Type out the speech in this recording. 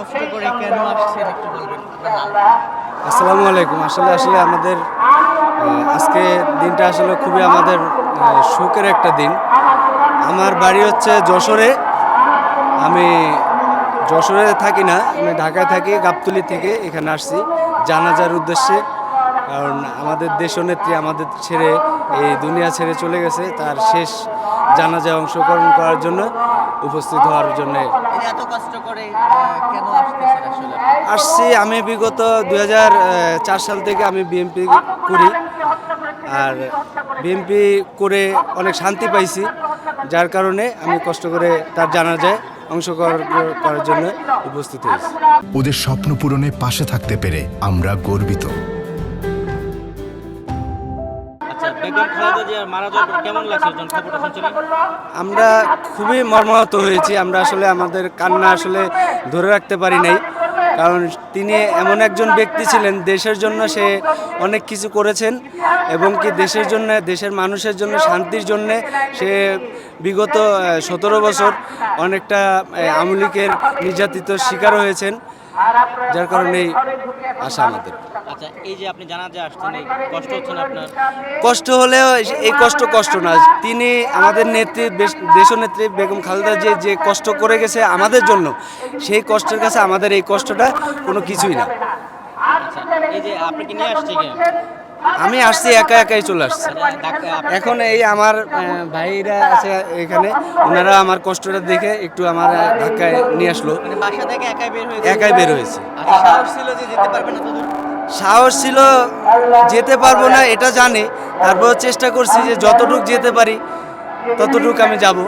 কষ্ট করে কেন আসছেন একটু বলবেন আপনার নাম? আসসালামু আলাইকুম। আসলে আসলে আমাদের আজকে দিনটা আসলে খুবই আমাদের শোকের একটা দিন। আমার বাড়ি হচ্ছে যশোরে। আমি যশোরে থাকি না, আমি ঢাকায় থাকি। গাবতলী থেকে এখানে আসছি জানাজার উদ্দেশ্যে। কারণ আমাদের দেশনেত্রী আমাদের ছেড়ে এই দুনিয়া ছেড়ে চলে গেছে, তার শেষ জানাজায় অংশগ্রহণ করার জন্য উপস্থিত হওয়ার জন্যে এই যে এত কষ্ট করে কেন আসতেছেন আসলে? আসছি। আমি বিগত 2004 সাল থেকে আমি বিএমপি করি, আর বিএমপি করে অনেক শান্তি পাইছি, যার কারণে আমি কষ্ট করে তার জানাজায় অংশগ্রহণ করার জন্য উপস্থিত হয়েছি। ওদের স্বপ্ন পূরণে পাশে থাকতে পেরে আমরা গর্বিত। আচ্ছা, বেগম খালেদা জিয়ার মারা যাওয়ার পর কেমন লাগছে যখন খবরটা শুনছিলেন? আমরা খুবই মর্মাহত হয়েছি। আমরা আসলে আমাদের কান্না আসলে ধরে রাখতে পারি নাই, কারণ তিনি এমন একজন ব্যক্তি ছিলেন, দেশের জন্য সে অনেক কিছু করেছেন এবং কি দেশের জন্য, দেশের মানুষের জন্য, শান্তির জন্য সে বিগত 17 বছর অনেকটা আওয়ামী লীগের নির্যাতিত শিকার হয়েছেন, যার কারণেই আশা আমাদের। আচ্ছা, এই যে আপনি জানাজা আসছেন, এই কষ্ট হচ্ছে না আপনার? কষ্ট হলেও এই কষ্ট না। তিনি আমাদের নেত্রী, দেশনেত্রী বেগম খালেদা জিয়া যে কষ্ট করে গেছে আমাদের জন্য, সেই কষ্টের কাছে আমাদের এই কষ্টটা কোনো কিছুই না। আচ্ছা, এই যে আপনাকে নিয়ে আসছে কেন? আমি আসছি একাই চলে আসছি। এখন এই আমার ভাইরা আছে এখানে, ওনারা আমার কষ্টটা দেখে একটু আমার ধাক্কায় নিয়ে আসলো। মানে বাসা থেকে একাই বের হয়েছে? একাই বের হয়েছে। আচ্ছা, সাহস ছিল যে যেতে পারবে না তো দূর? সাহস ছিল, যেতে পারবো না এটা জানি, তারপর চেষ্টা করছি যে যতটুকু যেতে পারি ততটুকু আমি যাব।